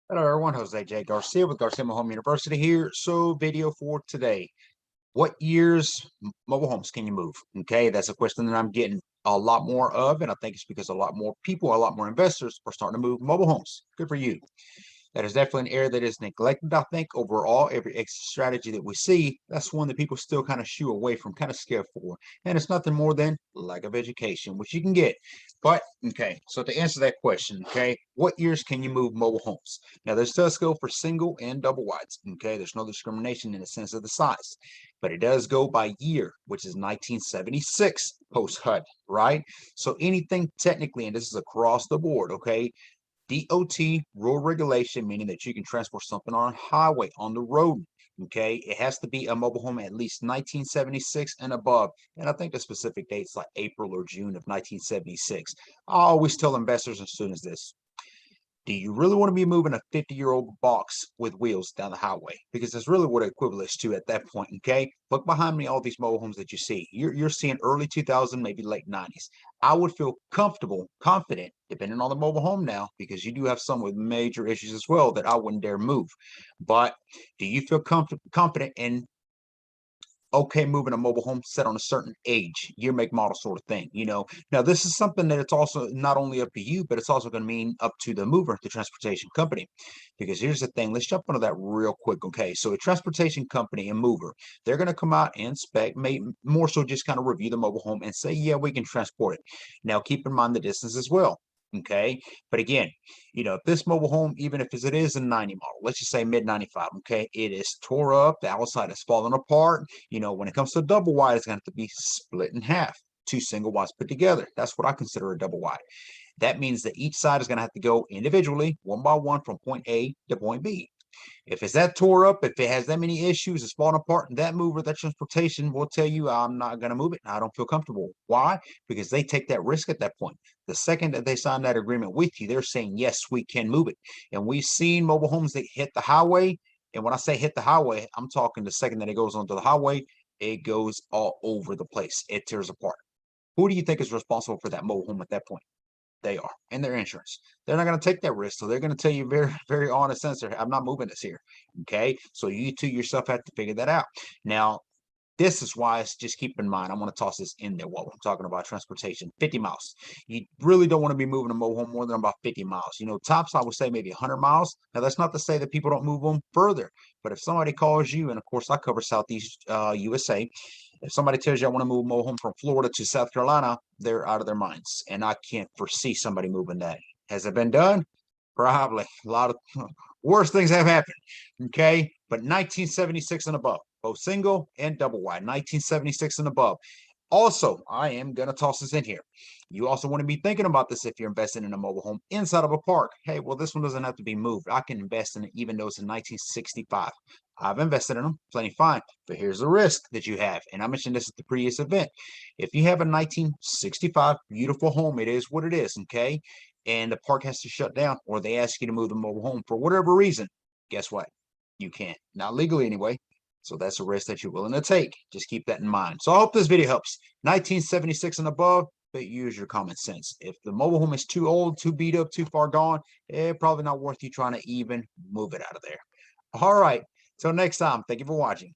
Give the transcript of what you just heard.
Hello everyone, Jose J. Garcia with GarciaGMHU University here. So video for today. What years mobile homes can you move? Okay, that's a question that I'm getting a lot more of, and I think it's because a lot more people, a lot more investors are starting to move mobile homes. Good for you. That is definitely an area that is neglected, I think, overall. Every exit strategy that we see, that's one that people still kind of shoo away from, kind of scared for. And it's nothing more than lack of education, which you can get. But, okay, so to answer that question, okay, what years can you move mobile homes? Now, this does go for single and double wides, okay? There's no discrimination in the sense of the size. But it does go by year, which is 1976 post-HUD, right? So anything technically, and this is across the board, okay? DOT rule regulation, meaning that you can transport something on a highway, on the road. Okay, it has to be a mobile home at least 1976 and above. And I think the specific dates like April or June of 1976. I always tell investors and students this. Do you really want to be moving a 50-year-old box with wheels down the highway? Because that's really what it equates to at that point, okay? Look behind me, all these mobile homes that you see. You're seeing early 2000s, maybe late 90s. I would feel comfortable, confident, depending on the mobile home now, because you do have some with major issues as well that I wouldn't dare move. But do you feel confident in okay moving a mobile home set on a certain age, year, make, model sort of thing, you know? Now, this is something that it's also not only up to you, but it's also going to mean up to the mover, the transportation company. Because here's the thing, let's jump into that real quick, okay? So a transportation company and mover, they're going to come out and inspect, may more so just kind of review the mobile home and say, yeah, we can transport it. Now, keep in mind the distance as well. Okay, but again, you know, if this mobile home, even if it is a 90 model, let's just say mid 95, okay, it is tore up, the outside is falling apart. You know, when it comes to a double wide, it's going to have to be split in half, two single wides put together. That's what I consider a double wide. That means that each side is going to have to go individually, one by one, from point A to point B. If it's that tore up, if it has that many issues, it's falling apart, that mover, that transportation will tell you, I'm not going to move it. I don't feel comfortable. Why? Because they take that risk at that point. The second that they sign that agreement with you, they're saying, yes, we can move it. And we've seen mobile homes that hit the highway. And when I say hit the highway, I'm talking the second that it goes onto the highway, it goes all over the place. It tears apart. Who do you think is responsible for that mobile home at that point? They are, and their insurance. They're not going to take that risk. So they're going to tell you very, very honest answer. I'm not moving this here. Okay. So you two yourself have to figure that out. Now, this is why it's just keep in mind. I want to toss this in there while I'm talking about transportation. 50 miles. You really don't want to be moving a mobile home more than about 50 miles. You know, tops, I would say maybe 100 miles. Now, that's not to say that people don't move them further. But if somebody calls you, and of course, I cover Southeast USA. If somebody tells you I want to move a mobile home from Florida to South Carolina, they're out of their minds. And I can't foresee somebody moving that. Has it been done? Probably. A lot of worse things have happened. Okay. But 1976 and above, both single and double wide, 1976 and above. Also, I am going to toss this in here. You also want to be thinking about this if you're investing in a mobile home inside of a park. Hey, well, this one doesn't have to be moved. I can invest in it even though it's in 1965. I've invested in them, plenty fine. But here's the risk that you have. And I mentioned this at the previous event. If you have a 1965 beautiful home, it is what it is, okay? And the park has to shut down or they ask you to move the mobile home for whatever reason, guess what? You can't. Not legally anyway. So that's a risk that you're willing to take. Just keep that in mind. So I hope this video helps. 1976 and above, but use your common sense. If the mobile home is too old, too beat up, too far gone, probably not worth you trying to even move it out of there. All right. Till next time, thank you for watching.